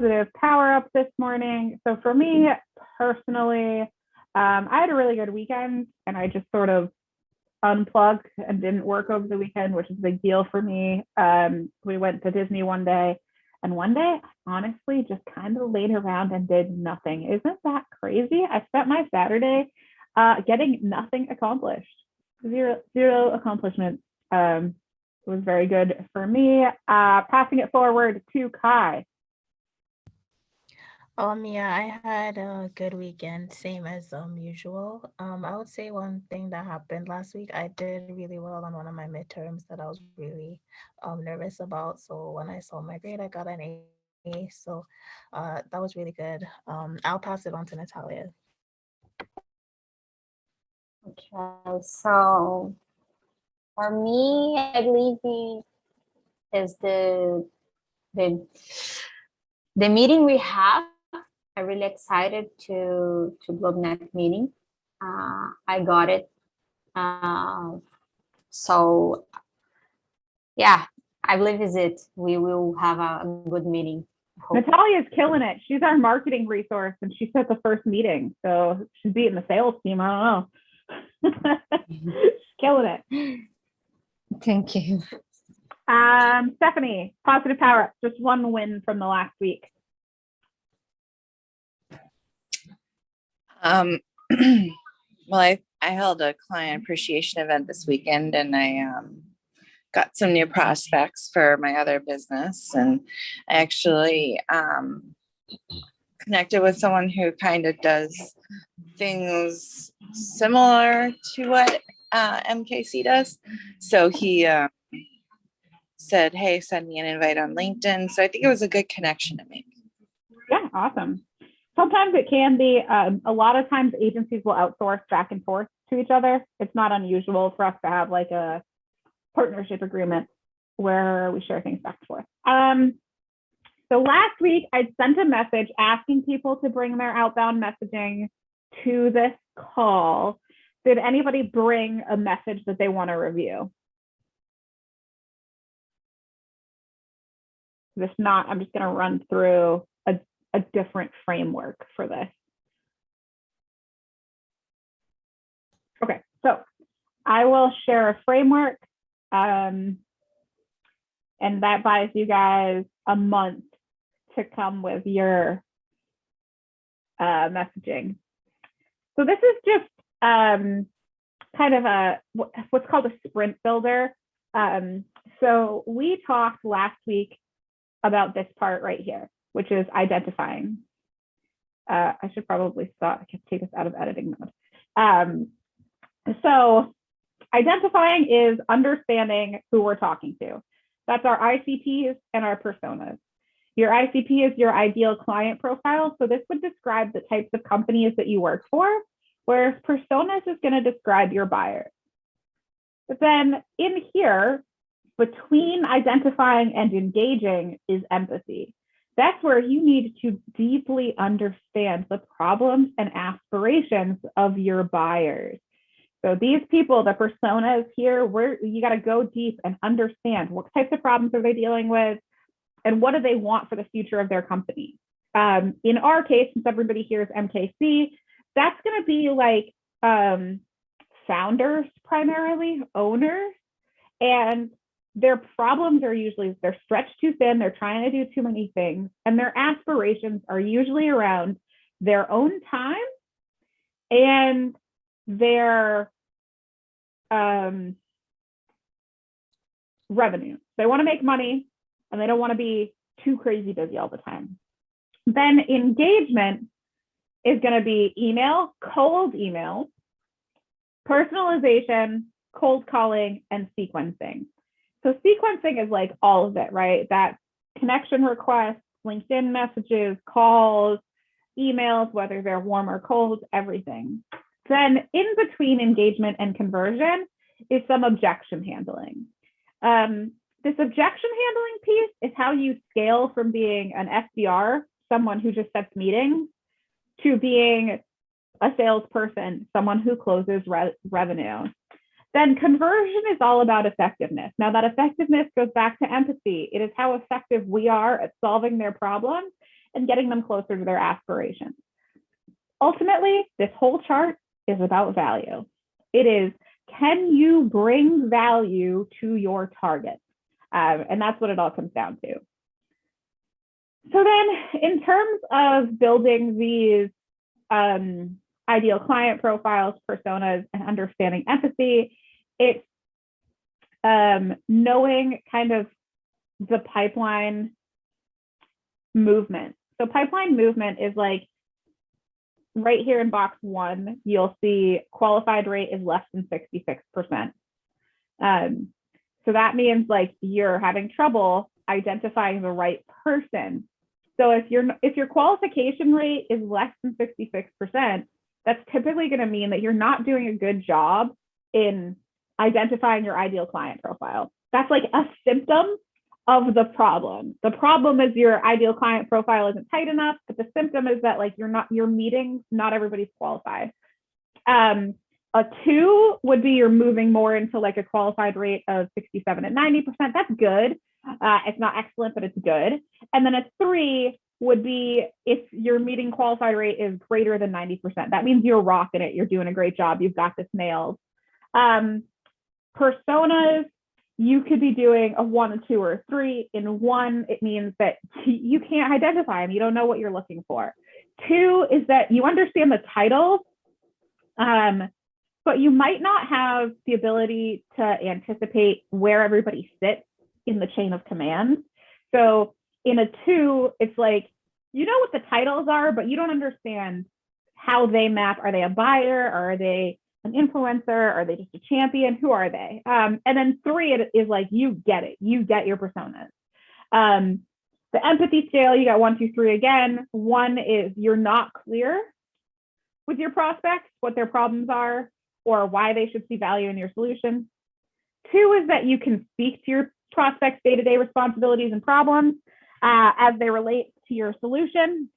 positive power up this morning. So for me personally, I had a really good weekend and I just sort of unplugged and didn't work over the weekend, which is a big deal for me. We went to Disney one day, and one day, honestly, just kind of laid around and did nothing. Isn't that crazy? I spent my Saturday getting nothing accomplished. Zero accomplishments. It was very good for me. Passing it forward to Kai. Yeah, I had a good weekend, same as usual. I would say one thing that happened last week, I did really well on one of my midterms that I was really nervous about. So when I saw my grade, I got an A. So that was really good. I'll pass it on to Natalia. Okay, so for me, I believe is the meeting we have. I'm really excited to Globe Next meeting. I got it. So yeah, I believe is it. We will have a good meeting. Natalia's killing it. She's our marketing resource and she set the first meeting. So she's beating the sales team. I don't know. She's killing it. Thank you. Stephanie, positive power. Just one win from the last week. Well, I held a client appreciation event this weekend, and I got some new prospects for my other business, and I actually connected with someone who kind of does things similar to what MKC does. So he said, hey, send me an invite on LinkedIn. So I think it was a good connection to make. Yeah, awesome. Sometimes it can be, a lot of times agencies will outsource back and forth to each other. It's not unusual for us to have like a partnership agreement where we share things back and forth. So last week I sent a message asking people to bring their outbound messaging to this call. Did anybody bring a message that they want to review? If not, I'm just going to run through a different framework for this. Okay, so I will share a framework, and that buys you guys a month to come with your messaging. So this is just kind of what's called a sprint builder. So we talked last week about this part right here, which is identifying. I should probably stop. I can take this out of editing mode. So identifying is understanding who we're talking to. That's our ICPs and our personas. Your ICP is your ideal client profile. So this would describe the types of companies that you work for, whereas personas is going to describe your buyers. But then in here, between identifying and engaging is empathy. That's where you need to deeply understand the problems and aspirations of your buyers. So these people, the personas here, you got to go deep and understand what types of problems are they dealing with and what do they want for the future of their company. In our case, since everybody here is MKC, that's going to be like founders primarily, owners, and their problems are usually they're stretched too thin, they're trying to do too many things, and their aspirations are usually around their own time and their revenue. They want to make money and they don't want to be too crazy busy all the time. Then engagement is going to be email, cold email, personalization, cold calling, and sequencing. So sequencing is like all of it, right? That connection requests, LinkedIn messages, calls, emails, whether they're warm or cold, everything. Then in between engagement and conversion is some objection handling. This objection handling piece is how you scale from being an SDR, someone who just sets meetings, to being a salesperson, someone who closes revenue. Then conversion is all about effectiveness. Now that effectiveness goes back to empathy. It is how effective we are at solving their problems and getting them closer to their aspirations. Ultimately, this whole chart is about value. It is, can you bring value to your target? And that's what it all comes down to. So then in terms of building these ideal client profiles, personas, and understanding empathy, it's knowing kind of the pipeline movement. So pipeline movement is like right here in box 1, you'll see qualified rate is less than 66%. So that means like you're having trouble identifying the right person. So if your qualification rate is less than 66%, that's typically going to mean that you're not doing a good job in identifying your ideal client profile. That's like a symptom of the problem. The problem is your ideal client profile isn't tight enough, but the symptom is that like you're meeting, not everybody's qualified. A 2 would be you're moving more into like a qualified rate of 67 and 90%. That's good. It's not excellent, but it's good. And then a 3 would be if your meeting qualified rate is greater than 90%. That means you're rocking it. You're doing a great job. You've got this nailed. Personas, you could be doing a 1, a 2, or a 3. In 1, it means that you can't identify them. You don't know what you're looking for. 2 is that you understand the titles, but you might not have the ability to anticipate where everybody sits in the chain of command. So in a 2, it's like, you know what the titles are, but you don't understand how they map. Are they a buyer? Or are they an influencer? Are they just a champion? Who are they? And then 3 is like, you get it. You get your personas. The empathy scale, you got 1, 2, 3 again. 1 is you're not clear with your prospects, what their problems are, or why they should see value in your solution. 2 is that you can speak to your prospects' day-to-day responsibilities and problems as they relate to your solution,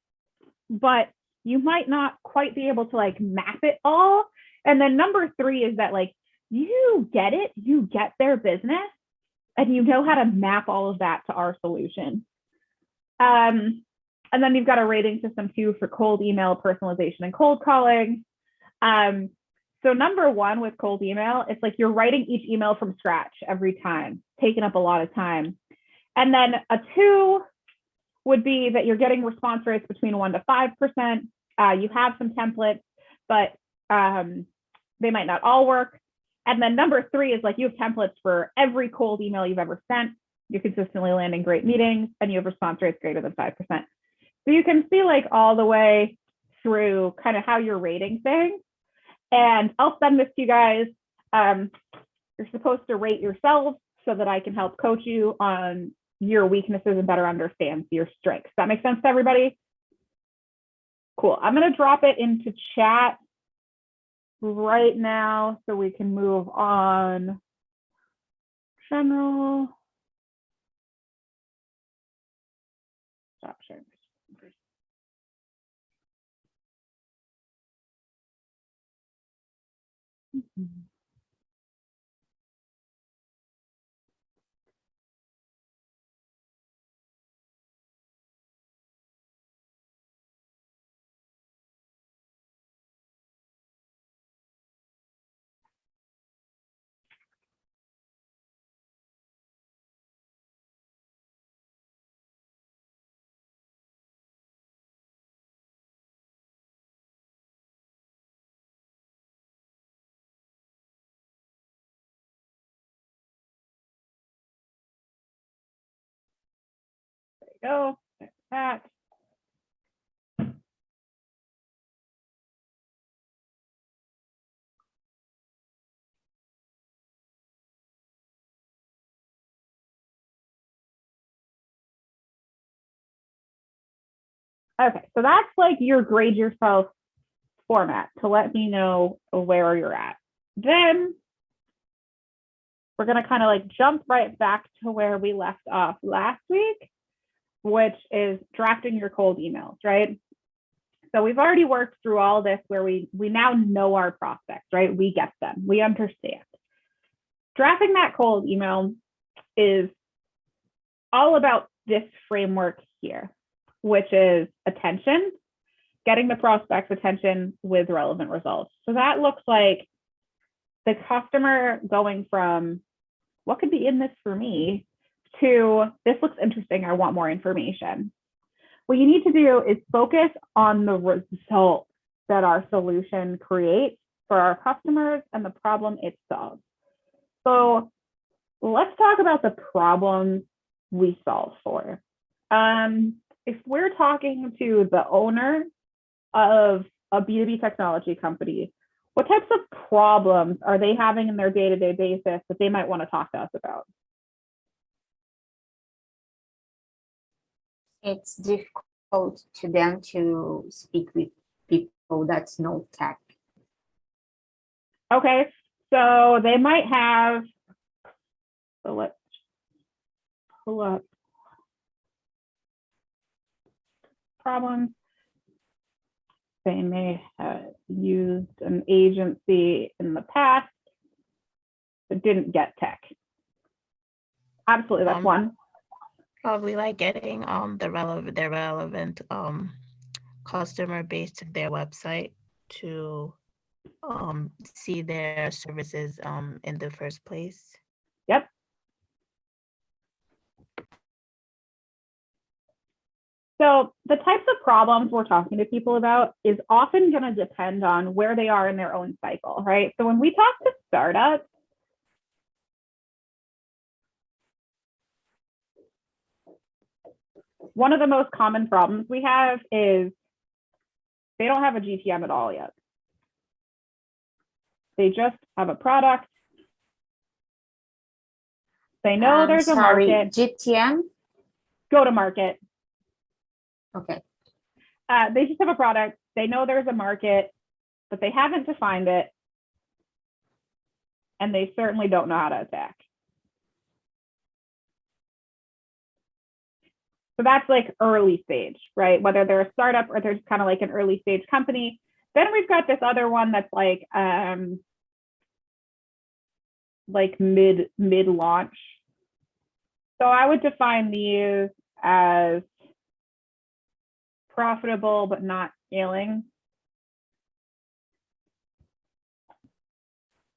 but you might not quite be able to like map it all. And then number 3 is that like you get it, you get their business, and you know how to map all of that to our solution. And then you've got a rating system too for cold email, personalization, and cold calling. So number 1 with cold email, it's like you're writing each email from scratch every time, taking up a lot of time. And then a 2 would be that you're getting response rates between 1 to 5%. You have some templates, but they might not all work. And then number 3 is like you have templates for every cold email you've ever sent. You're consistently landing great meetings, and you have response rates greater than 5%. So you can see like all the way through kind of how you're rating things. And I'll send this to you guys. You're supposed to rate yourselves so that I can help coach you on your weaknesses and better understand your strengths. Does that make sense to everybody? Cool. I'm going to drop it into chat right now so we can move on. General. Stop sharing. Go. There's that. Okay, so that's like your grade yourself format to let me know where you're at. Then we're going to kind of like jump right back to where we left off last week, which is drafting your cold emails, right? So we've already worked through all this where we now know our prospects, right? We get them, we understand. Drafting that cold email is all about this framework here. which is attention, getting the prospect's attention with relevant results. So that looks like the customer going from what could be in this for me to this looks interesting, I want more information. What you need to do is focus on the result that our solution creates for our customers and the problem it solves. So let's talk about the problem we solve for. If we're talking to the owner of a B2B technology company, what types of problems are they having in their day-to-day basis that they might want to talk to us about? It's difficult to them to speak with people that's no tech. Okay, so they might have, so let's pull up problems. They may have used an agency in the past but didn't get tech. Absolutely, that's one. Probably like getting their relevant customer base to their website to see their services in the first place. Yep. So the types of problems we're talking to people about is often going to depend on where they are in their own cycle, right? So when we talk to startups, one of the most common problems we have is they don't have a GTM at all yet. They just have a product. They know there's a market. GTM? Go to market. Okay. They just have a product. They know there's a market, but they haven't defined it. And they certainly don't know how to attack. So that's like early stage, right? Whether they're a startup or they're just kind of like an early stage company. Then we've got this other one that's like mid launch. So I would define these as profitable but not scaling.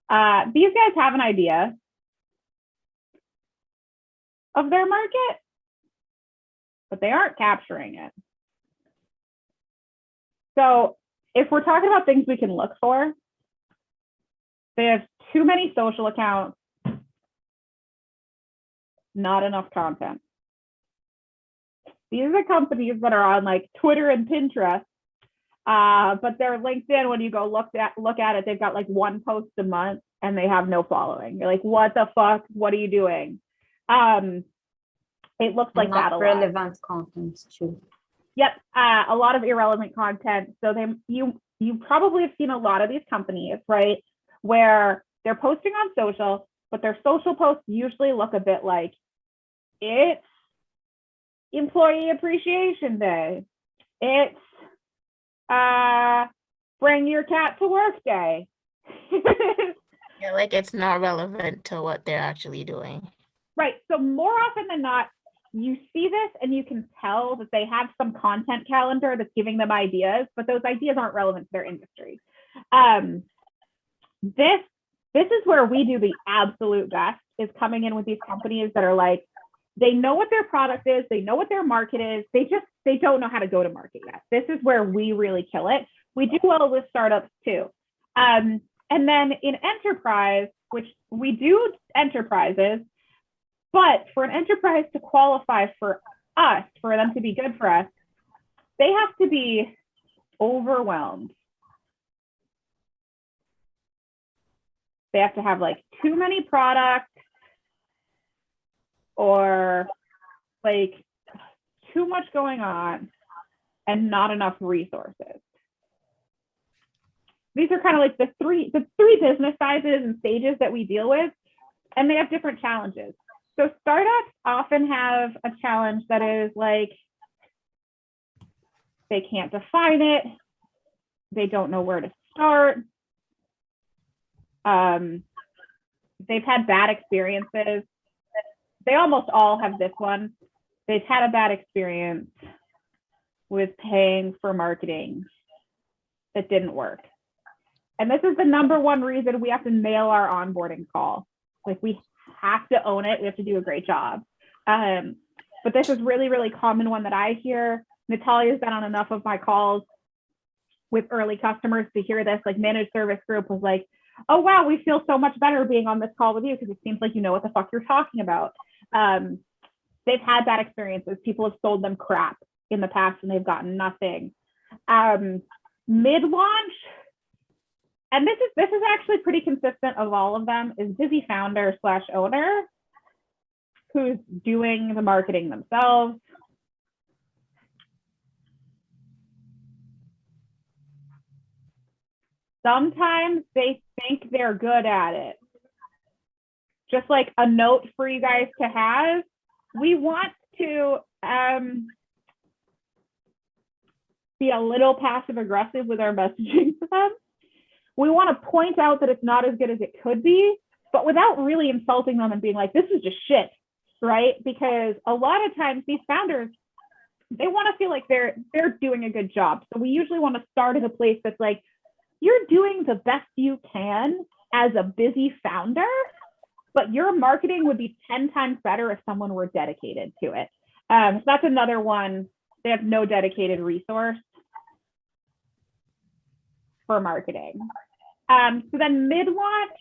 These guys have an idea of their market, but they aren't capturing it. So if we're talking about things we can look for, they have too many social accounts, not enough content. These are companies that are on like Twitter and Pinterest, but their LinkedIn, when you go look at it, they've got like one post a month and they have no following. You're like, what the fuck? What are you doing? It looks like that a lot. Relevant content too. Yep, a lot of irrelevant content. So you probably have seen a lot of these companies, right, where they're posting on social, but their social posts usually look a bit like it's Employee Appreciation Day. It's bring your cat to work day. Yeah, like it's not relevant to what they're actually doing. Right. So more often than not, you see this and you can tell that they have some content calendar that's giving them ideas, but those ideas aren't relevant to their industry. This is where we do the absolute best, is coming in with these companies that are like, they know what their product is, they know what their market is, they don't know how to go to market yet. This is where we really kill it. We do well with startups too. And then in enterprise, which we do enterprises, but for an enterprise to qualify for us, for them to be good for us, they have to be overwhelmed. They have to have like too many products or like too much going on and not enough resources. These are kind of like the three business sizes and stages that we deal with, and they have different challenges. So startups often have a challenge that is like, they can't define it. They don't know where to start. They've had bad experiences. They almost all have this one. They've had a bad experience with paying for marketing that didn't work. And this is the number one reason we have to nail our onboarding call. Like, we have to own it. We have to do a great job. But this is really, really common one that I hear. Natalia's been on enough of my calls with early customers to hear this. Like, managed service group was like, oh, wow, we feel so much better being on this call with you because it seems like you know what the fuck you're talking about. They've had bad experiences. People have sold them crap in the past and they've gotten nothing. Mid-launch, and this is actually pretty consistent of all of them, is busy founder / owner who's doing the marketing themselves. Sometimes they think they're good at it. Just like a note for you guys to have, we want to be a little passive aggressive with our messaging to them. We want to point out that it's not as good as it could be, but without really insulting them and being like, this is just shit, right? Because a lot of times these founders, they want to feel like they're doing a good job. So we usually want to start at a place that's like, you're doing the best you can as a busy founder, but your marketing would be 10 times better if someone were dedicated to it. So that's another one. They have no dedicated resource for marketing. So then mid-launch,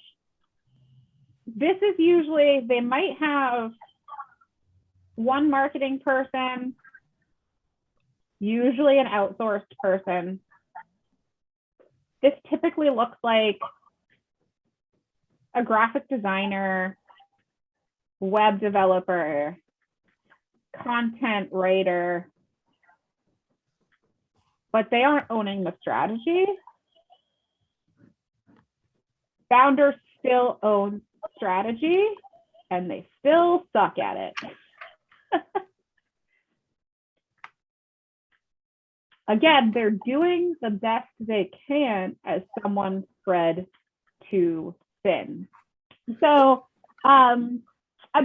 this is usually, they might have one marketing person, usually an outsourced person. This typically looks like a graphic designer, web developer, content writer, but they aren't owning the strategy. Founders still own strategy and they still suck at it. Again, they're doing the best they can as someone spread too thin. So at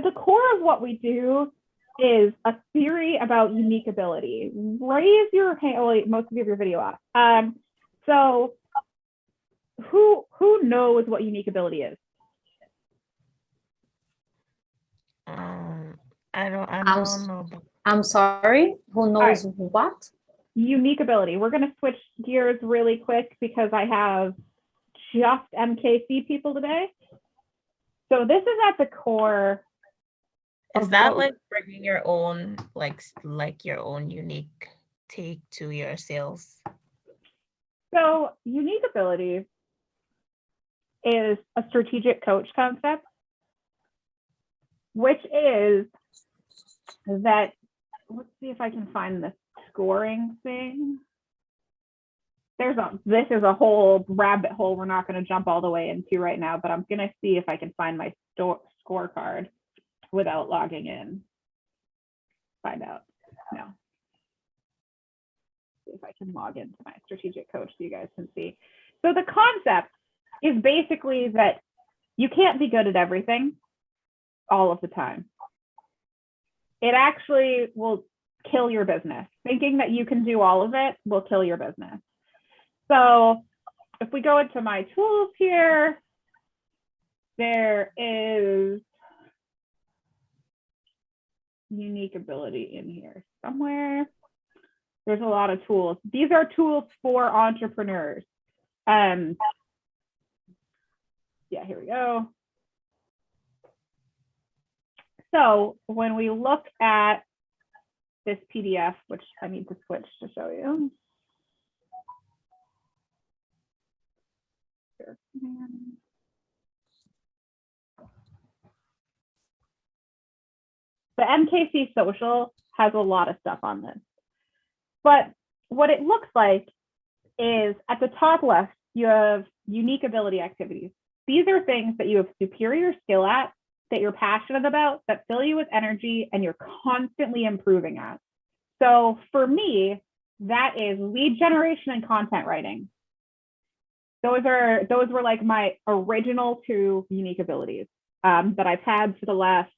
the core of what we do is a theory about unique ability. Raise your hand, well, most of your video off. So who knows what unique ability is? I don't know. I'm sorry, who knows what? Unique ability. We're going to switch gears really quick because I have just MKC people today. So this is at the core. Is that like bringing your own, like your own unique take to your sales? So unique ability is a strategic coach concept, which is that, let's see if I can find this scoring thing. This is a whole rabbit hole we're not going to jump all the way into right now, but I'm going to see if I can find my scorecard without logging in. Find out. No. See if I can log into my strategic coach so you guys can see. So the concept is basically that you can't be good at everything all of the time. It actually will kill your business. Thinking that you can do all of it will kill your business. So if we go into my tools here, there is unique ability in here somewhere. There's a lot of tools. These are tools for entrepreneurs. Yeah, here we go. So when we look at this PDF, which I need to switch to show you. The MKC Social has a lot of stuff on this. But what it looks like is at the top left, you have unique ability activities. These are things that you have superior skill at, that you're passionate about, that fill you with energy, and you're constantly improving at. So for me, that is lead generation and content writing. Those were like my original two unique abilities that I've had for the last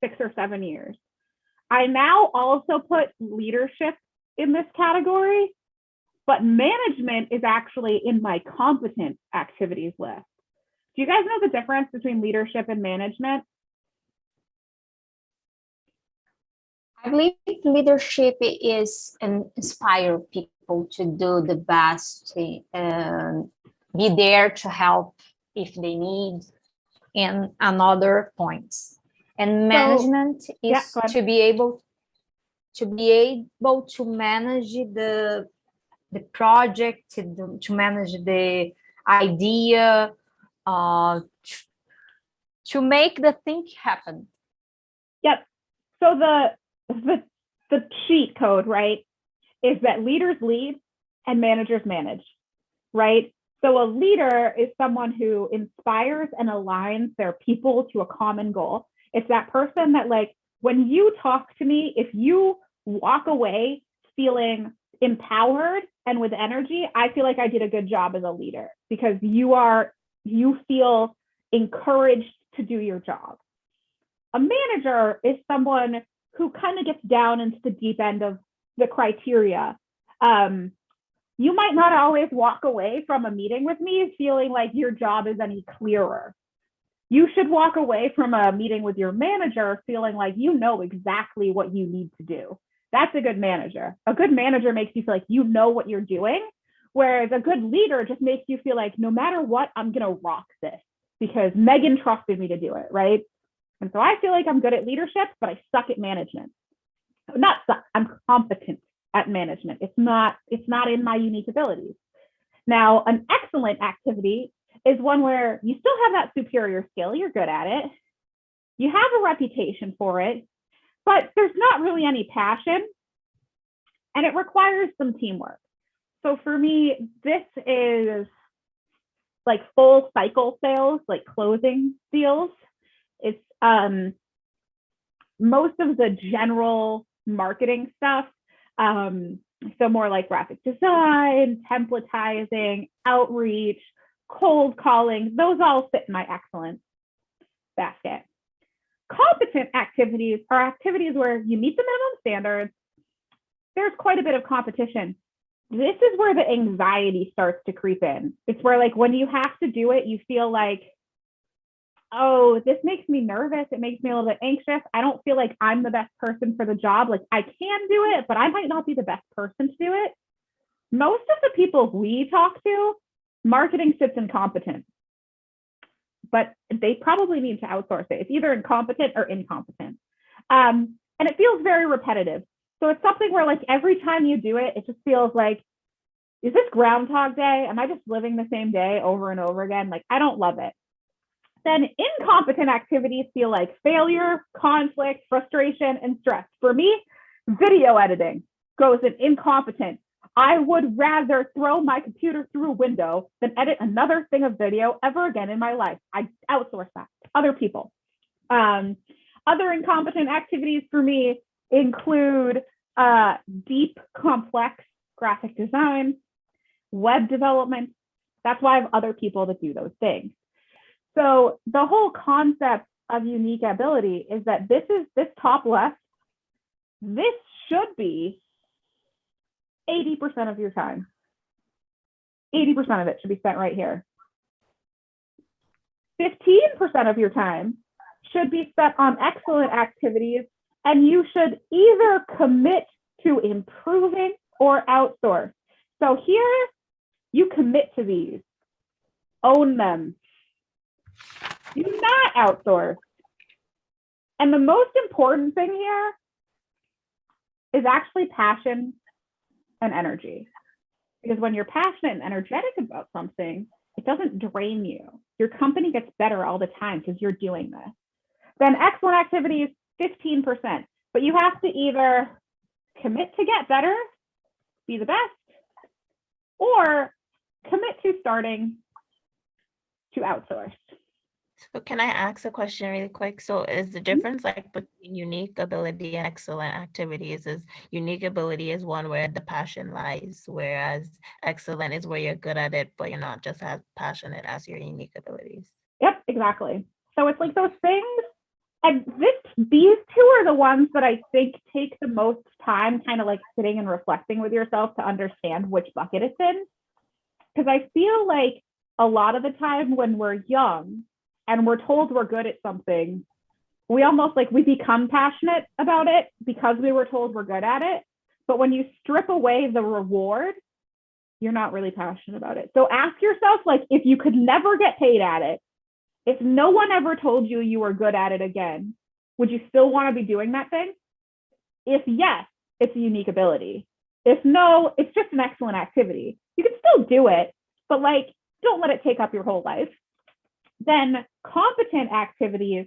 6 or 7 years. I now also put leadership in this category, but management is actually in my competent activities list. Do you guys know the difference between leadership and management? I believe leadership is inspire people to do the best, be there to help if they need, and another points. And management is to be able to manage the project, to manage the idea, to make the thing happen. Yep. So the cheat code, right, is that leaders lead and managers manage, right? So a leader is someone who inspires and aligns their people to a common goal. It's that person that, like, when you talk to me, if you walk away feeling empowered and with energy, I feel like I did a good job as a leader, because you feel encouraged to do your job. A manager is someone who kind of gets down into the deep end of the criteria. You might not always walk away from a meeting with me feeling like your job is any clearer. You should walk away from a meeting with your manager feeling like you know exactly what you need to do. That's a good manager. A good manager makes you feel like you know what you're doing, whereas a good leader just makes you feel like no matter what, I'm going to rock this because Megan trusted me to do it, right? And so I feel like I'm good at leadership, but I suck at management. Not suck, I'm competent at management. It's not in my unique abilities. Now, an excellent activity is one where you still have that superior skill, you're good at it, you have a reputation for it, but there's not really any passion, and it requires some teamwork. So for me, this is like full cycle sales, like closing deals. It's most of the general marketing stuff. So more like graphic design, templatizing, outreach, cold calling, those all fit in my excellent basket. Competent activities are activities where you meet the minimum standards. There's quite a bit of competition. This is where the anxiety starts to creep in. It's where, like, when you have to do it, you feel like, oh, this makes me nervous. It makes me a little bit anxious. I don't feel like I'm the best person for the job. Like, I can do it, but I might not be the best person to do it. Most of the people we talk to, marketing sits incompetent, but they probably need to outsource it. It's either incompetent or incompetent. And it feels very repetitive. So it's something where, like, every time you do it, it just feels like, is this Groundhog Day? Am I just living the same day over and over again? Like, I don't love it. Then incompetent activities feel like failure, conflict, frustration, and stress. For me, video editing goes in incompetent. I would rather throw my computer through a window than edit another thing of video ever again in my life. I outsource that to other people. Other incompetent activities for me include deep, complex graphic design, web development. That's why I have other people that do those things. So the whole concept of unique ability is that this top left, this should be 80% of your time. 80% of it should be spent right here. 15% of your time should be spent on excellent activities, and you should either commit to improving or outsource. So here, you commit to these, own them. Do not outsource. And the most important thing here is actually passion and energy. Because when you're passionate and energetic about something, it doesn't drain you. Your company gets better all the time because you're doing this. Then excellent activities, 15%. But you have to either commit to get better, be the best, or commit to starting to outsource. So can I ask a question really quick? So is the difference like between unique ability and excellent activities is unique ability is one where the passion lies, whereas excellent is where you're good at it, but you're not just as passionate as your unique abilities. Yep, exactly. So it's like those things, And these two are the ones that I think take the most time kind of like sitting and reflecting with yourself to understand which bucket it's in. Because I feel like a lot of the time when we're young and we're told we're good at something, we almost like we become passionate about it because we were told we're good at it. But when you strip away the reward, you're not really passionate about it. So ask yourself, like, if you could never get paid at it, if no one ever told you you were good at it again, would you still want to be doing that thing? If yes, it's a unique ability. If no, it's just an excellent activity. You can still do it, but like, don't let it take up your whole life. Then competent activities,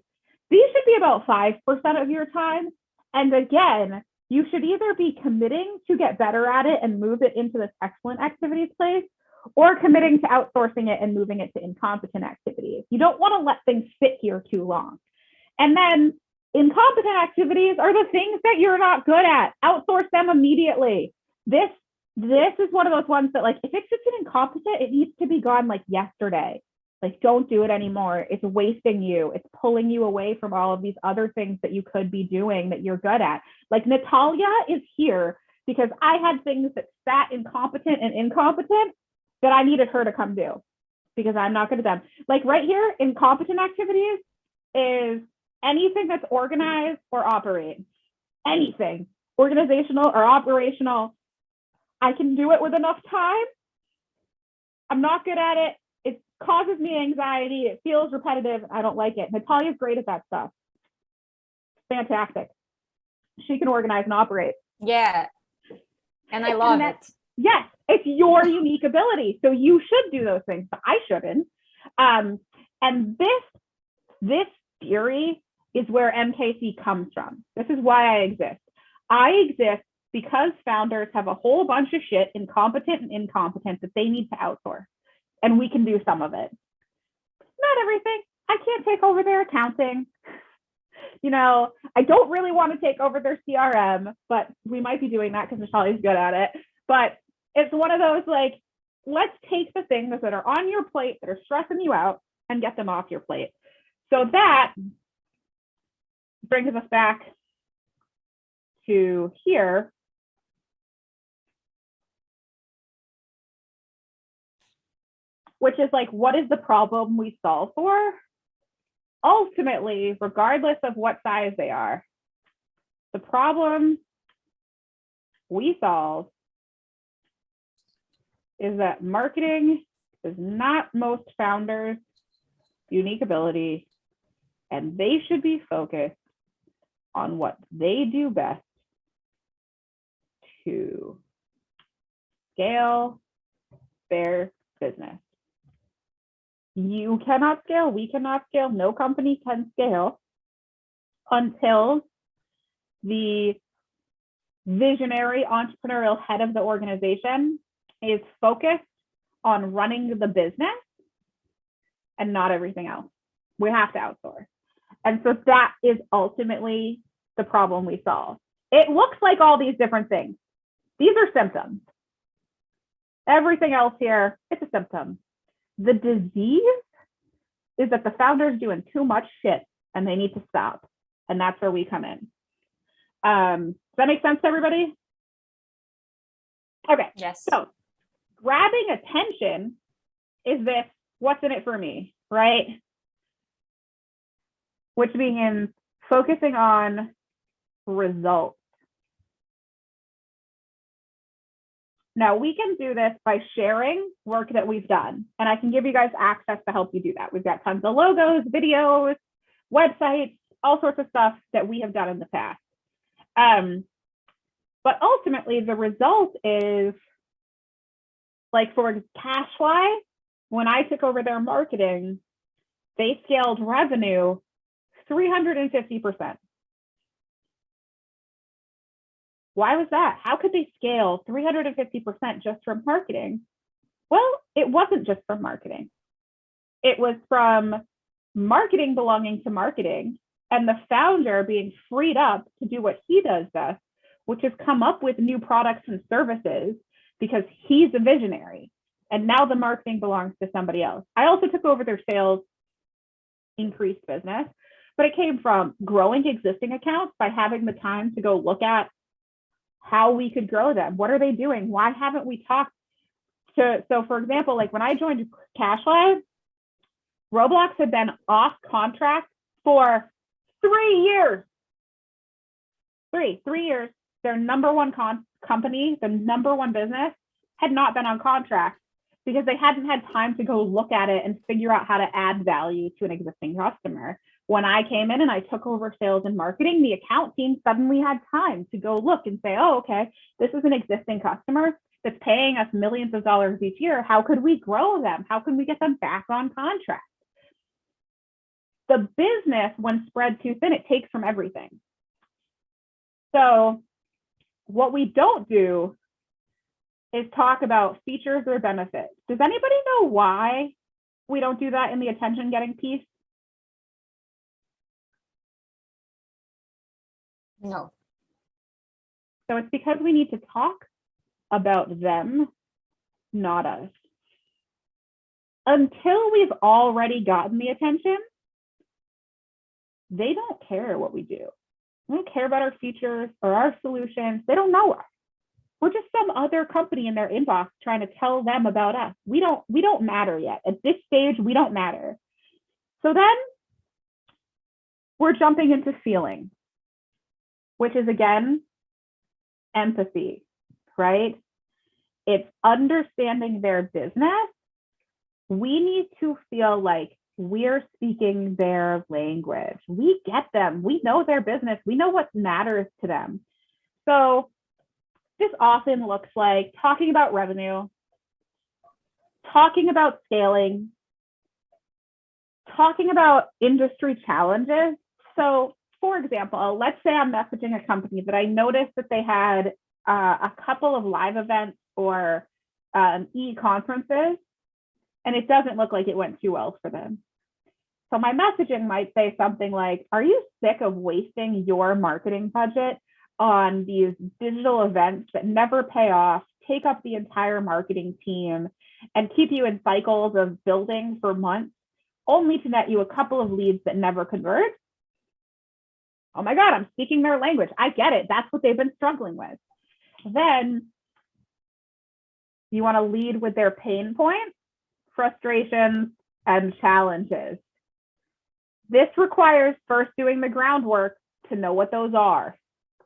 these should be about 5% of your time. And again, you should either be committing to get better at it and move it into this excellent activities place, or committing to outsourcing it and moving it to incompetent activities. You don't want to let things sit here too long. And then incompetent activities are the things that you're not good at. Outsource them immediately. This is one of those ones that, like, if it's just an incompetent, it needs to be gone like yesterday. Like, don't do it anymore. It's wasting you. It's pulling you away from all of these other things that you could be doing that you're good at. Like, Natalia is here because I had things that sat incompetent and incompetent that I needed her to come do because I'm not good at them. Like right here, incompetent activities is anything that's organized or operates. Anything, organizational or operational. I can do it with enough time. I'm not good at it. It causes me anxiety. It feels repetitive. I don't like it. Natalia's great at that stuff. Fantastic. She can organize and operate. Yeah. And I love it. Yes, it's your unique ability. So you should do those things, but I shouldn't. And this theory is where MKC comes from. This is why I exist. I exist because founders have a whole bunch of shit, incompetent and incompetent, that they need to outsource. And we can do some of it. Not everything. I can't take over their accounting. You know, I don't really want to take over their CRM, but we might be doing that because Natalia's good at it. But it's one of those, like, let's take the things that are on your plate that are stressing you out and get them off your plate. So that brings us back to here. Which is like, what is the problem we solve for? Ultimately, regardless of what size they are, the problem we solve is that marketing is not most founders' unique ability, and they should be focused on what they do best to scale their business. You cannot scale, we cannot scale, no company can scale until the visionary entrepreneurial head of the organization is focused on running the business and not everything else. We have to outsource. And so that is ultimately the problem we solve. It looks like all these different things. These are symptoms. Everything else here, it's a symptom. The disease is that the founder's doing too much shit and they need to stop. And that's where we come in. Does that make sense to everybody? Okay. Yes. So grabbing attention is this, what's in it for me, right? Which means focusing on results. Now, we can do this by sharing work that we've done, and I can give you guys access to help you do that. We've got tons of logos, videos, websites, all sorts of stuff that we have done in the past. But ultimately, the result is, like for Cashfly, when I took over their marketing, they scaled revenue 350%. Why was that? How could they scale 350% just from marketing? Well, it wasn't just from marketing. It was from marketing belonging to marketing and the founder being freed up to do what he does best, which is come up with new products and services because he's a visionary. And now the marketing belongs to somebody else. I also took over their sales, increased business, but it came from growing existing accounts by having the time to go look at how we could grow them. What are they doing? Why haven't we talked to, so for example, like when I joined CashLive, Roblox had been off contract for 3 years. Three years. Their number one company, the number one business, had not been on contract because they hadn't had time to go look at it and figure out how to add value to an existing customer. When I came in and I took over sales and marketing, the account team suddenly had time to go look and say, oh, okay, this is an existing customer that's paying us millions of dollars each year. How could we grow them? How can we get them back on contract? The business, when spread too thin, it takes from everything. So what we don't do is talk about features or benefits. Does anybody know why we don't do that in the attention getting piece? No. So it's because we need to talk about them, not us. Until we've already gotten the attention, they don't care what we do. They don't care about our features or our solutions. They don't know us. We're just some other company in their inbox trying to tell them about us. We don't matter yet. At this stage, we don't matter. So then we're jumping into feeling, which is again, empathy, right? It's understanding their business. We need to feel like we're speaking their language. We get them. We know their business. We know what matters to them. So this often looks like talking about revenue, talking about scaling, talking about industry challenges. So for example, let's say I'm messaging a company that I noticed that they had a couple of live events or e-conferences, and it doesn't look like it went too well for them. So my messaging might say something like, are you sick of wasting your marketing budget on these digital events that never pay off, take up the entire marketing team, and keep you in cycles of building for months, only to net you a couple of leads that never convert? Oh my God, I'm speaking their language. I get it. That's what they've been struggling with. Then you want to lead with their pain points, frustrations, and challenges. This requires first doing the groundwork to know what those are,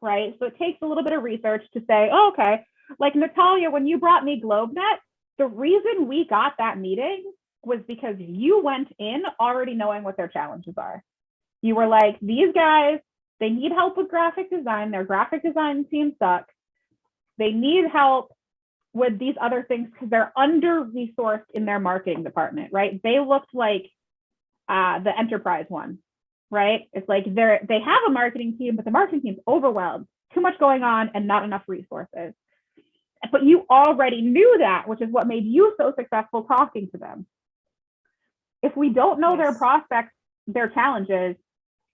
right? So it takes a little bit of research to say, oh, okay, like Natalia, when you brought me GlobeNet, the reason we got that meeting was because you went in already knowing what their challenges are. You were like, these guys, they need help with graphic design. Their graphic design team sucks. They need help with these other things because they're under-resourced in their marketing department, right? They looked like the enterprise one, right? It's like they have a marketing team, but the marketing team's overwhelmed, too much going on and not enough resources. But you already knew that, which is what made you so successful talking to them. If we don't know their prospects, their challenges,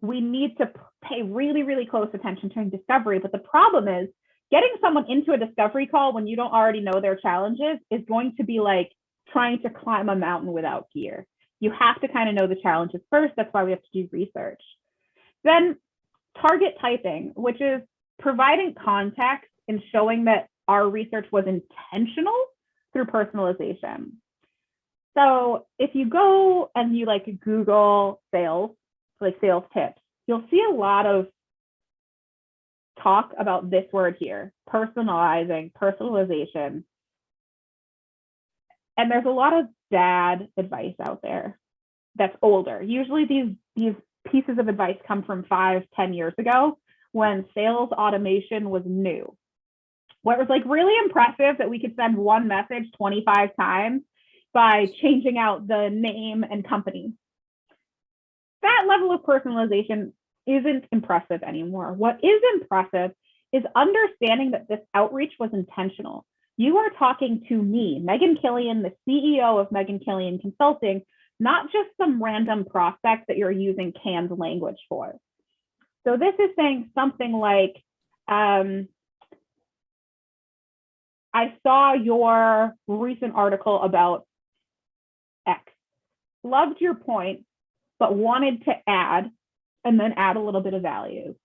we need to pay really, really close attention during discovery. But the problem is getting someone into a discovery call when you don't already know their challenges is going to be like trying to climb a mountain without gear. You have to kind of know the challenges first. That's why we have to do research. Then target typing, which is providing context and showing that our research was intentional through personalization. So if you go and you like Google sales, like sales tips, you'll see a lot of talk about this word here, personalization. And there's a lot of bad advice out there that's older. Usually these pieces of advice come from 5-10 years ago when sales automation was new. Where it was like really impressive that we could send one message 25 times by changing out the name and company. That level of personalization isn't impressive anymore. What is impressive is understanding that this outreach was intentional. You are talking to me, Megan Killian, the CEO of Megan Killian Consulting, not just some random prospect that you're using canned language for. So this is saying something like, I saw your recent article about X. Loved your point, but wanted to add and then add a little bit of value.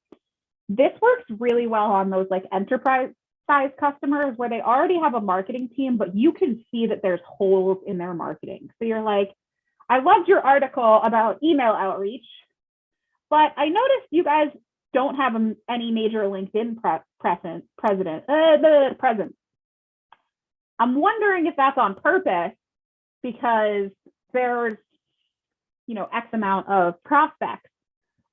This works really well on those like enterprise size customers where they already have a marketing team, but you can see that there's holes in their marketing. So you're like, I loved your article about email outreach, but I noticed you guys don't have any major LinkedIn presence. I'm wondering if that's on purpose because there's, X amount of prospects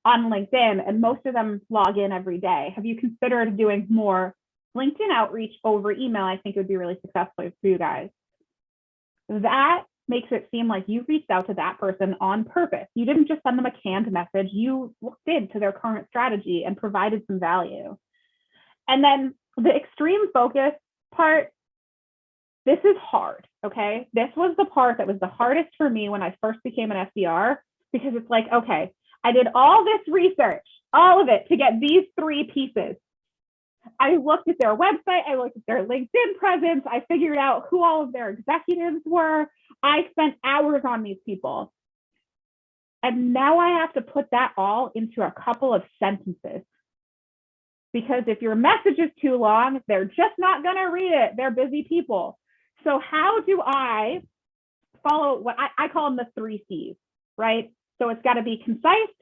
on LinkedIn and most of them log in every day. Have you considered doing more LinkedIn outreach over email? I think it would be really successful for you guys. That makes it seem like you reached out to that person on purpose. You didn't just send them a canned message. You looked into their current strategy and provided some value. And then the extreme focus part, this is hard, okay? This was the part that was the hardest for me when I first became an SDR, because it's like, okay, I did all this research, all of it to get these 3 pieces. I looked at their website, I looked at their LinkedIn presence, I figured out who all of their executives were. I spent hours on these people. And now I have to put that all into a couple of sentences. Because if your message is too long, they're just not going to read it. They're busy people. So how do I follow what I call them the 3 C's, right? So it's got to be concise,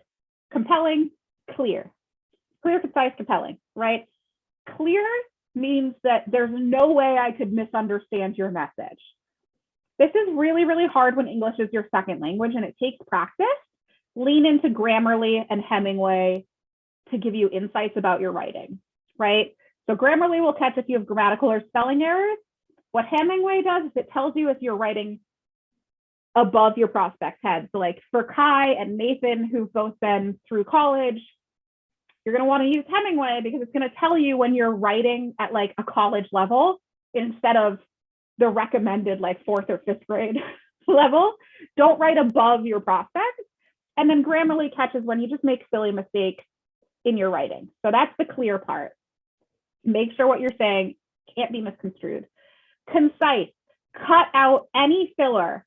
compelling, clear. Clear, concise, compelling, right? Clear means that there's no way I could misunderstand your message. This is really, really hard when English is your second language and it takes practice. Lean into Grammarly and Hemingway to give you insights about your writing, right? So Grammarly will catch if you have grammatical or spelling errors. What Hemingway does is it tells you if you're writing above your prospect's head. So like for Kai and Nathan, who've both been through college, you're going to want to use Hemingway because it's going to tell you when you're writing at like a college level instead of the recommended like 4th or 5th grade level. Don't write above your prospect. And then Grammarly catches when you just make silly mistakes in your writing. So that's the clear part. Make sure what you're saying can't be misconstrued. Concise. Cut out any filler.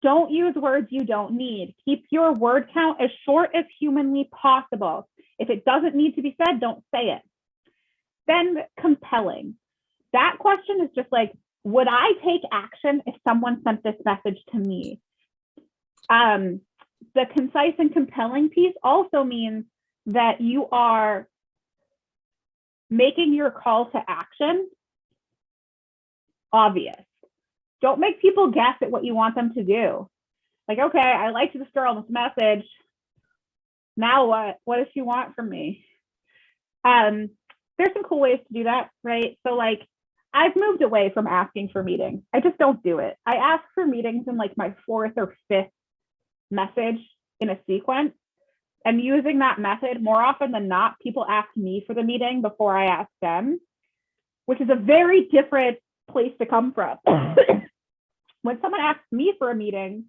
Don't use words you don't need. Keep your word count as short as humanly possible. If it doesn't need to be said, don't say it. Then compelling. That question is just like, would I take action if someone sent this message to me? The concise and compelling piece also means that you are making your call to action obvious. Don't make people guess at what you want them to do. Like, okay, I liked this girl in this message. Now what? What does she want from me? There's some cool ways to do that, right? So like, I've moved away from asking for meetings. I just don't do it. I ask for meetings in like my 4th or 5th message in a sequence. And using that method, more often than not, people ask me for the meeting before I ask them, which is a very different place to come from. When someone asks me for a meeting,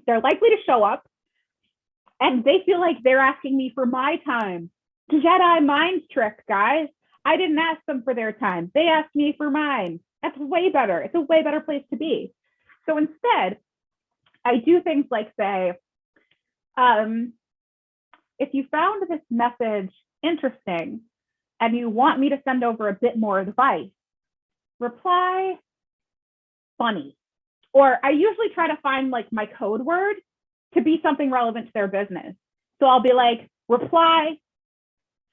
they're likely to show up and they feel like they're asking me for my time. Jedi mind trick, guys. I didn't ask them for their time. They asked me for mine. That's way better. It's a way better place to be. So instead, I do things like say, if you found this message interesting and you want me to send over a bit more advice, reply funny. Or I usually try to find like my code word to be something relevant to their business. So I'll be like, reply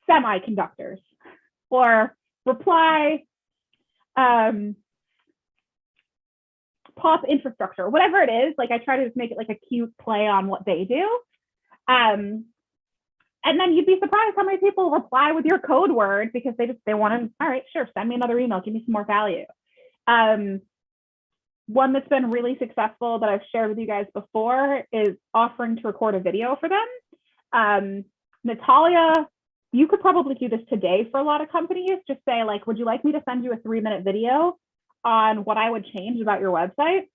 semiconductors, or reply pop infrastructure, whatever it is. Like I try to just make it like a cute play on what they do. And then you'd be surprised how many people reply with your code word because they want to, all right, sure, send me another email, give me some more value. One that's been really successful that I've shared with you guys before is offering to record a video for them. Natalia, you could probably do this today for a lot of companies. Just say like, would you like me to send you a 3-minute video on what I would change about your website?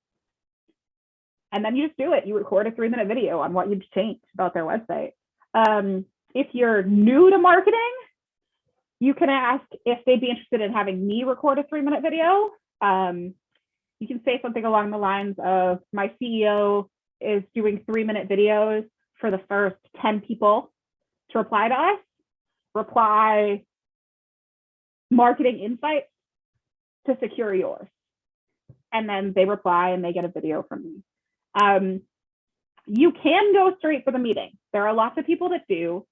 And then you just do it. You record a 3-minute video on what you'd change about their website. If you're new to marketing, you can ask if they'd be interested in having me record a 3-minute video. You can say something along the lines of, my CEO is doing 3-minute videos for the first 10 people to reply to us, reply marketing insights to secure yours. And then they reply and they get a video from me. You can go straight for the meeting. There are lots of people that do.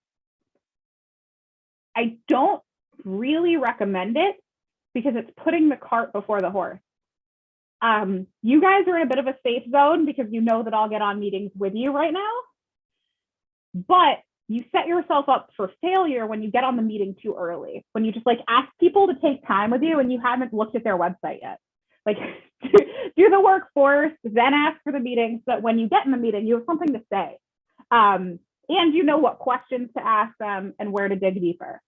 I don't really recommend it because it's putting the cart before the horse. You guys are in a bit of a safe zone because you know that I'll get on meetings with you right now. But you set yourself up for failure when you get on the meeting too early, when you just like ask people to take time with you and you haven't looked at their website yet. Like do the work first, then ask for the meeting so that when you get in the meeting, you have something to say. And you know what questions to ask them and where to dig deeper.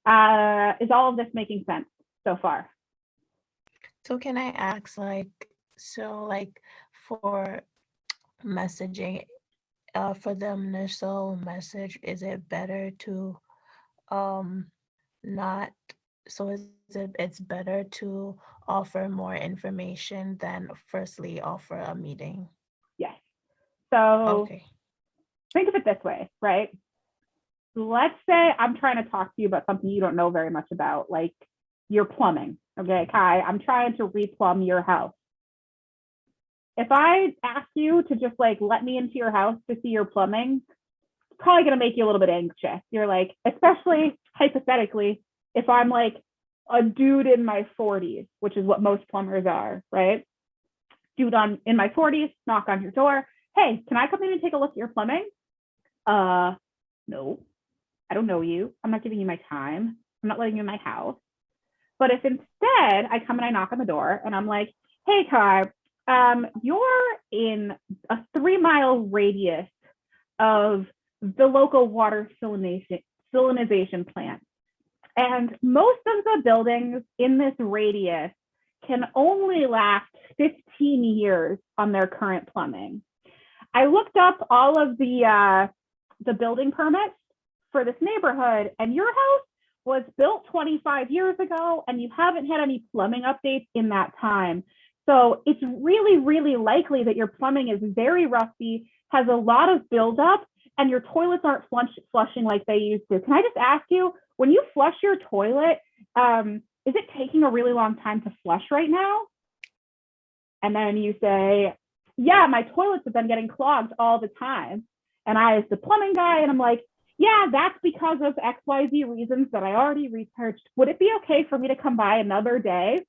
Is all of this making sense so far? So can I ask, like, so like for messaging, for the initial message, is it better to not, so it's better to offer more information than firstly offer a meeting? Yes. So Okay. think of it this way, right? Let's say I'm trying to talk to you about something you don't know very much about, like your plumbing. Okay, Kai, I'm trying to replumb your house. If I ask you to just like let me into your house to see your plumbing, it's probably going to make you a little bit anxious. You're like, especially hypothetically, if I'm like a dude in my 40s, which is what most plumbers are, right? Dude in my 40s, knock on your door. Hey, can I come in and take a look at your plumbing? No, I don't know you. I'm not giving you my time. I'm not letting you in my house. But if instead I come and I knock on the door and I'm like, hey, Kai, you're in a 3-mile radius of the local water salinization plant. And most of the buildings in this radius can only last 15 years on their current plumbing. I looked up all of the building permits for this neighborhood, and your house was built 25 years ago, and you haven't had any plumbing updates in that time. So it's really, really likely that your plumbing is very rusty, has a lot of buildup, and your toilets aren't flushing like they used to. Can I just ask you, when you flush your toilet, is it taking a really long time to flush right now? And then you say, yeah, my toilets have been getting clogged all the time. And I, as the plumbing guy, and I'm like, yeah, that's because of XYZ reasons that I already researched. Would it be okay for me to come by another day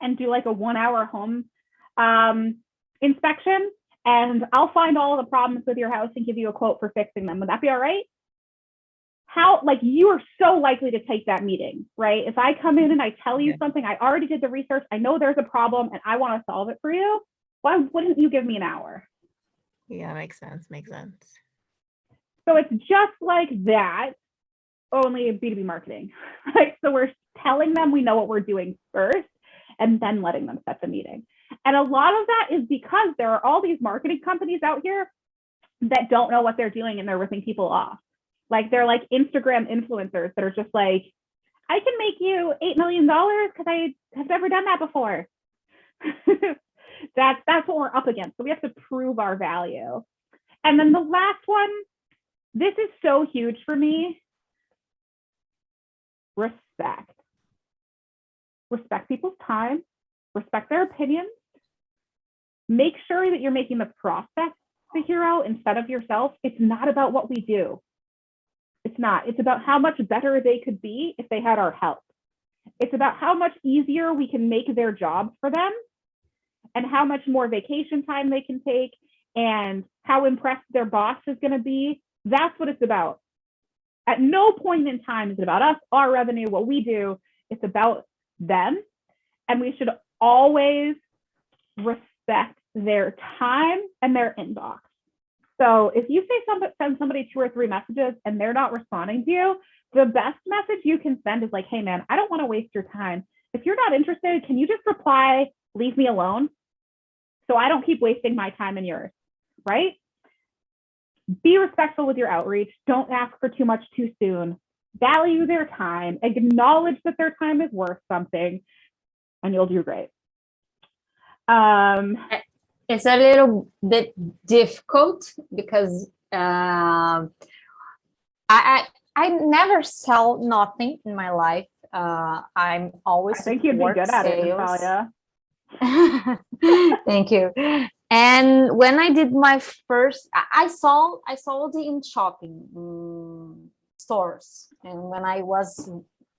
and do like a 1-hour home inspection? And I'll find all the problems with your house and give you a quote for fixing them. Would that be all right? How, like, you are so likely to take that meeting, right? If I come in and I tell you something, I already did the research, I know there's a problem and I want to solve it for you, why wouldn't you give me an hour? Yeah, makes sense. So it's just like that, only B2B marketing, right? So we're telling them we know what we're doing first and then letting them set the meeting. And a lot of that is because there are all these marketing companies out here that don't know what they're doing and they're ripping people off. Like they're like Instagram influencers that are just like, I can make you $8 million because I have never done that before. That's what we're up against. So we have to prove our value. And then the last one, this is so huge for me. Respect. Respect people's time, respect their opinions. Make sure that you're making the prospect the hero instead of yourself. It's not about what we do. It's not. It's about how much better they could be if they had our help. It's about how much easier we can make their jobs for them and how much more vacation time they can take and how impressed their boss is going to be. That's what it's about. At no point in time is it about us, our revenue, what we do. It's about them. And we should always respect their time and their inbox. So if you send somebody 2 or 3 messages and they're not responding to you, the best message you can send is like, hey man, I don't want to waste your time. If you're not interested, can you just reply, leave me alone? So I don't keep wasting my time and yours, right? Be respectful with your outreach. Don't ask for too much too soon. Value their time, acknowledge that their time is worth something, and you'll do great. It's a little bit difficult because I I never sell nothing in my life. I'm always I think you'd be support good at it, sales. Natalia. Thank you. And when I did my first, I sold in shopping stores, and when I was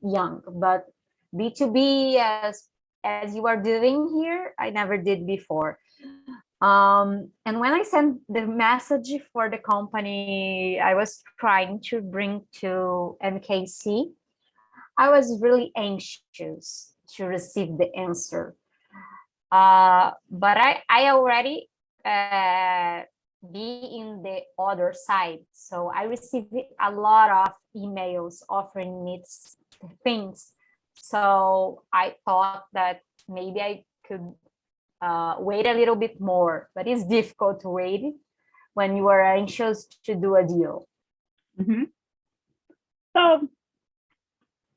young. But B2B, as you are doing here, I never did before. And when I sent the message for the company I was trying to bring to MKC, I was really anxious to receive the answer. But I already be in the other side. So I received a lot of emails offering me things. So I thought that maybe I could wait a little bit more, but it's difficult to wait when you are anxious to do a deal. Mm-hmm. So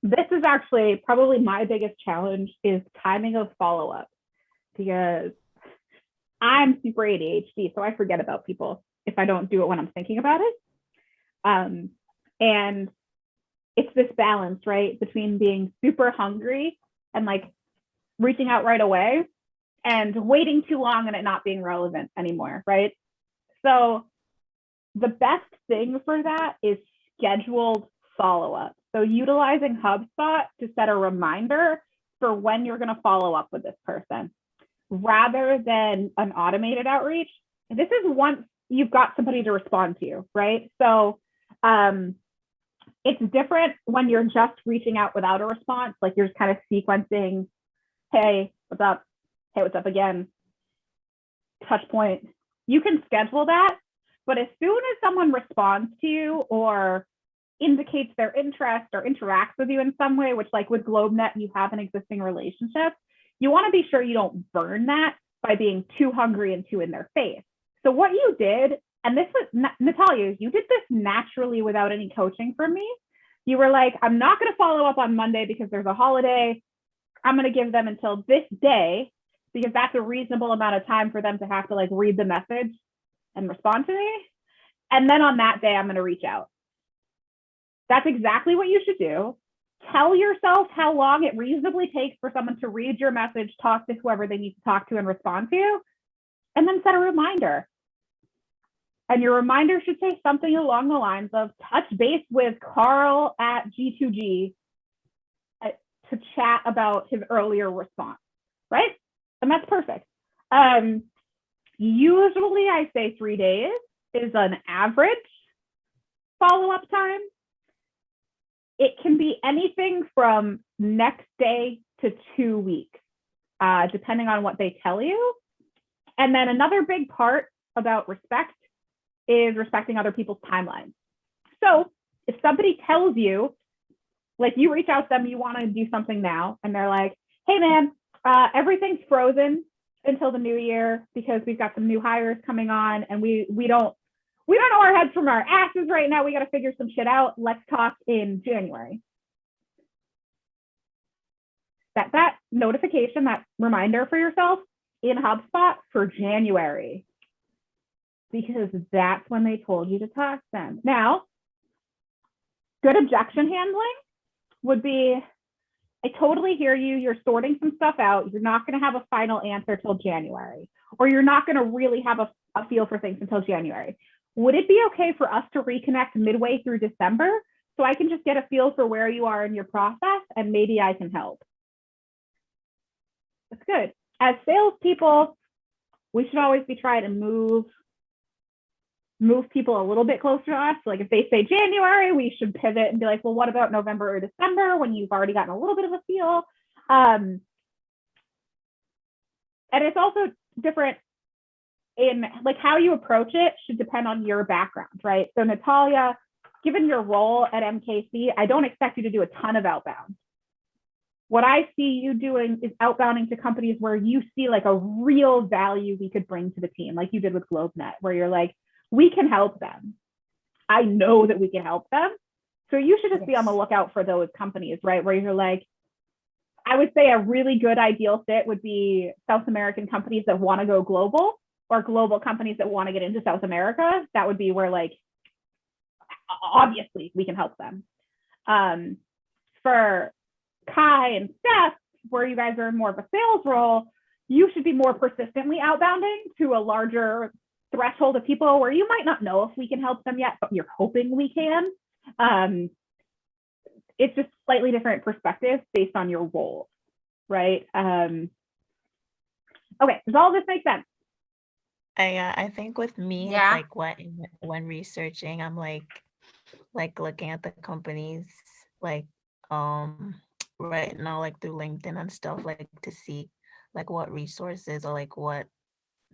this is actually probably my biggest challenge is timing of follow-up, because I'm super ADHD, so I forget about people if I don't do it when I'm thinking about it. And it's this balance, right, between being super hungry and like reaching out right away and waiting too long and it not being relevant anymore, right? So the best thing for that is scheduled follow-up. So utilizing HubSpot to set a reminder for when you're going to follow up with this person, rather than an automated outreach. This is once you've got somebody to respond to you, right? So it's different when you're just reaching out without a response, like you're just kind of sequencing, hey, what's up? Hey, what's up again? Touch point. You can schedule that, but as soon as someone responds to you or indicates their interest or interacts with you in some way, which like with GlobeNet, you have an existing relationship, you want to be sure you don't burn that by being too hungry and too in their face. So what you did, and this was, Natalia, you did this naturally without any coaching from me. You were like, I'm not going to follow up on Monday because there's a holiday. I'm going to give them until this day because that's a reasonable amount of time for them to have to like read the message and respond to me. And then on that day, I'm going to reach out. That's exactly what you should do. Tell yourself how long it reasonably takes for someone to read your message, talk to whoever they need to talk to and respond to you, and then set a reminder. And your reminder should say something along the lines of touch base with Carl at G2G to chat about his earlier response, right? And that's perfect. Usually I say 3 days is an average follow-up time. It can be anything from next day to 2 weeks, depending on what they tell you. And then another big part about respect is respecting other people's timelines. So if somebody tells you, like you reach out to them, you want to do something now, and they're like, hey man, everything's frozen until the new year because we've got some new hires coming on and we don't know our heads from our asses right now. We got to figure some shit out. Let's talk in January. That notification, that reminder for yourself in HubSpot for January, because that's when they told you to talk to them. Now, good objection handling would be, I totally hear you. You're sorting some stuff out. You're not going to have a final answer till January, or you're not going to really have a feel for things until January. Would it be okay for us to reconnect midway through December so I can just get a feel for where you are in your process and maybe I can help? That's good. As salespeople, we should always be trying to move people a little bit closer to us. Like if they say January, we should pivot and be like, well, what about November or December when you've already gotten a little bit of a feel? And it's also different in like how you approach it should depend on your background, right? So Natalia, given your role at MKC, I don't expect you to do a ton of outbound. What I see you doing is outbounding to companies where you see like a real value we could bring to the team, like you did with GlobeNet, where you're like, we can help them. I know that we can help them. So you should just be on the lookout for those companies, right? Where you're like, I would say a really good ideal fit would be South American companies that want to go global, or global companies that want to get into South America. That would be where like, obviously we can help them. For Kai and Steph, where you guys are in more of a sales role, you should be more persistently outbounding to a larger threshold of people where you might not know if we can help them yet, but you're hoping we can. It's just slightly different perspective based on your role, right? Okay, does all this make sense? I think with me, Yeah. like when researching, I'm like looking at the companies like right now, like through LinkedIn and stuff, like to see like what resources or like what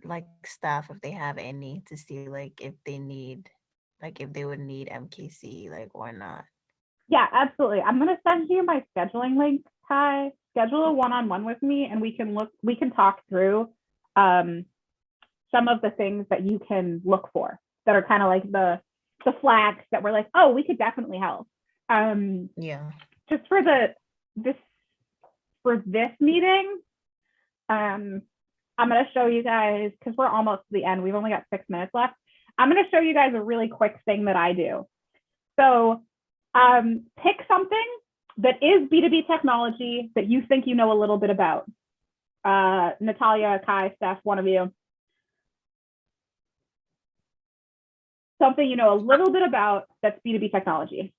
like staff, if they have any, to see like if they need, like if they would need MKC like or not. Yeah, absolutely. I'm gonna send you my scheduling link, Ty. Schedule a one-on-one with me and we can talk through some of the things that you can look for that are kind of like the flags that we're like, oh, we could definitely help. Yeah. Just for this meeting, I'm going to show you guys, because we're almost to the end. We've only got 6 minutes left. I'm going to show you guys a really quick thing that I do. So pick something that is B2B technology that you think you know a little bit about. Natalia, Kai, Steph, one of you. Something you know a little bit about that's B2B technology.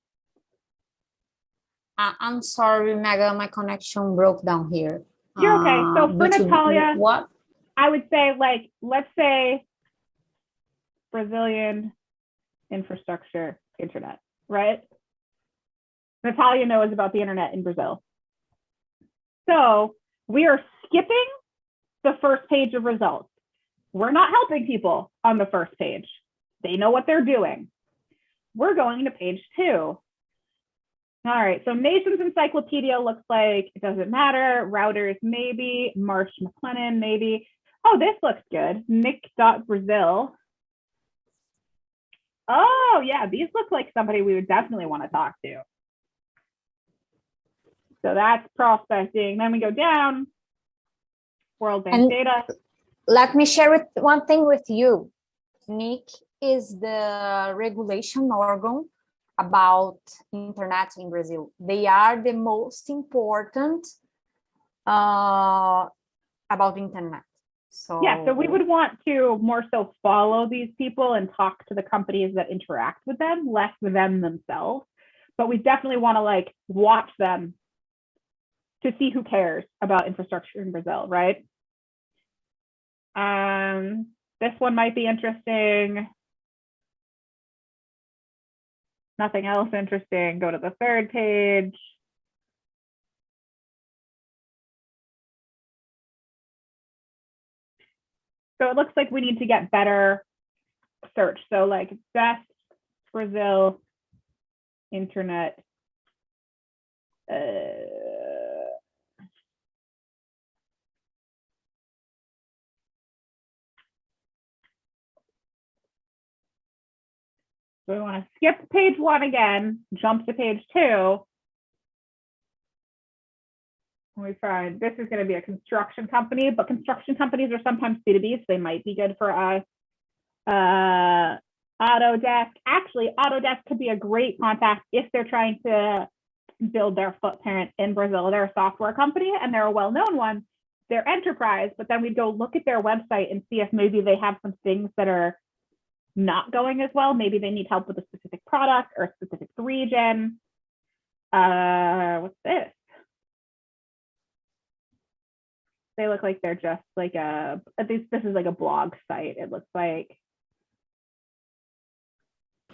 I'm sorry, Megan, my connection broke down here. You're okay. So for B2B, Natalia, what? I would say, like, let's say Brazilian infrastructure internet, right? Natalia knows about the internet in Brazil. So we are skipping the first page of results. We're not helping people on the first page. They know what they're doing. We're going to page 2. All right, so Mason's Encyclopedia looks like it doesn't matter. Routers, maybe. Marsh McLennan, maybe. Oh, this looks good. Nick.Brazil. Oh, yeah, these look like somebody we would definitely want to talk to. So that's prospecting. Then we go down. World Bank And data. let me share one thing with you. Nick is the regulation organ about internet in Brazil. They are the most important about internet. So Yeah, so we would want to more so follow these people and talk to the companies that interact with them, less them themselves. But we definitely want to like watch them to see who cares about infrastructure in Brazil, right? This one might be interesting. Nothing else interesting. Go to the 3rd page. So it looks like we need to get better search. So like best Brazil internet. So we want to skip page 1 again, jump to page 2. And we find this is going to be a construction company, but construction companies are sometimes B2B, so they might be good for us. Autodesk. Actually, Autodesk could be a great contact if they're trying to build their footprint in Brazil. They're a software company and they're a well-known one. They're enterprise, but then we'd go look at their website and see if maybe they have some things that are not going as well. Maybe they need help with a specific product or a specific region. What's this? They look like they're just like at least this is like a blog site. It looks like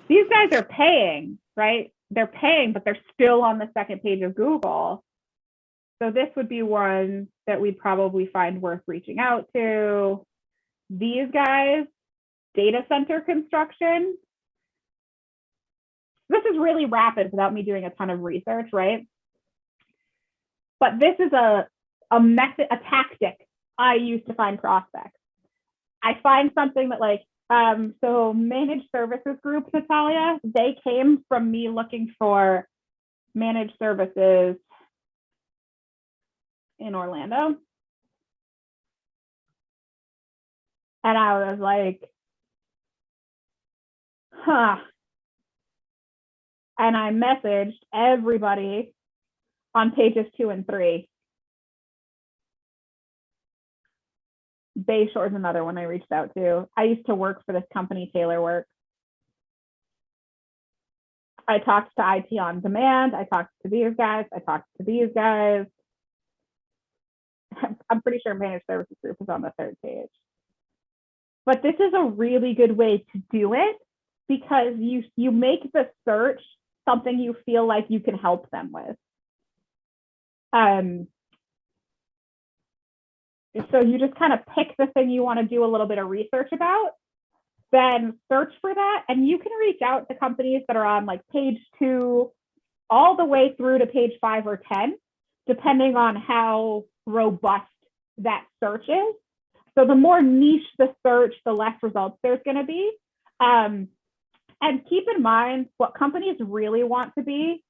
these guys are paying, right? They're paying, but they're still on the 2nd page of Google. So this would be one that we'd probably find worth reaching out to. These guys, data center construction. This is really rapid without me doing a ton of research, right? But this is a method, a tactic I use to find prospects. I find something that like, so managed services group, Natalia, they came from me looking for managed services in Orlando. And I was like, huh, and I messaged everybody on pages 2 and 3. Bayshore's another one I reached out to. I used to work for this company, Taylor Works. I talked to IT on Demand. I talked to these guys. I talked to these guys. I'm pretty sure Managed Services Group is on the 3rd page. But this is a really good way to do it because you make the search something you feel like you can help them with. So you just kind of pick the thing you want to do a little bit of research about, then search for that, and you can reach out to companies that are on like page 2 all the way through to page 5 or 10, depending on how robust that search is. So the more niche the search, the less results there's going to be. And keep in mind, what companies really want to be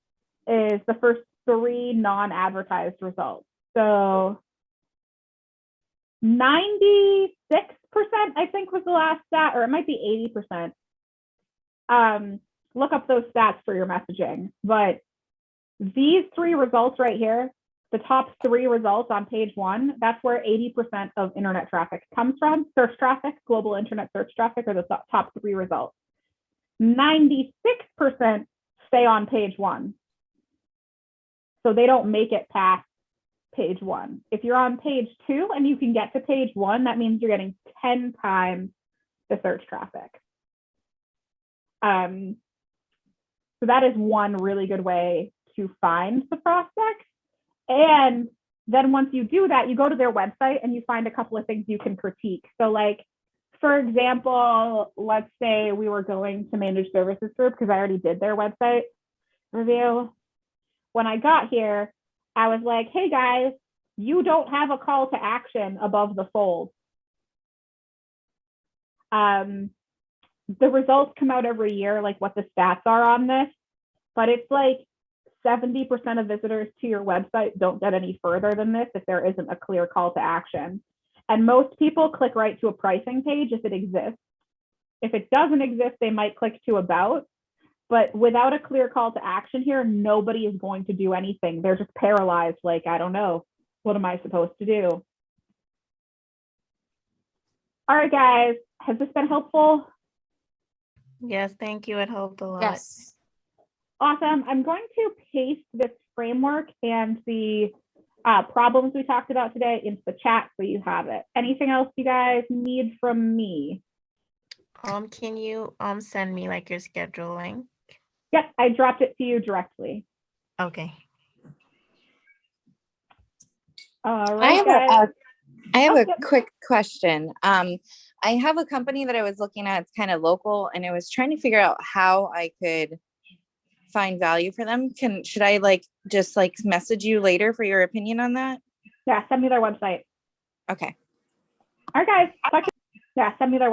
is the first 3 non-advertised results. So 96%, I think, was the last stat, or it might be 80%. Look up those stats for your messaging. But these 3 results right here, the top 3 results on page 1, that's where 80% of internet traffic comes from. Search traffic, global internet search traffic are the top 3 results. 96% stay on page 1. So they don't make it past page 1. If you're on page 2 and you can get to page 1, that means you're getting 10 times the search traffic. So that is one really good way to find the prospect. And then once you do that, you go to their website and you find a couple of things you can critique. So like, for example, let's say we were going to Managed Services Group because I already did their website review. When I got here, I was like, hey guys, you don't have a call to action above the fold. The results come out every year, like what the stats are on this, but it's like 70% of visitors to your website don't get any further than this if there isn't a clear call to action. And most people click right to a pricing page if it exists. If it doesn't exist, they might click to about, but without a clear call to action here, nobody is going to do anything. They're just paralyzed, like, I don't know, what am I supposed to do? All right, guys, has this been helpful? Yes, thank you. It helped a lot. Yes. Awesome. I'm going to paste this framework and the problems we talked about today into the chat so you have it. Anything else you guys need from me? Can you send me like your scheduling? Yep, I dropped it to you directly. Okay. All I right, have guys. I have Oh, a yep. quick question. I have a company that I was looking at, it's kind of local, and I was trying to figure out how I could find value for them. Should I just message you later for your opinion on that? Yeah, send me their website. Okay. All right, guys. Yeah, send me their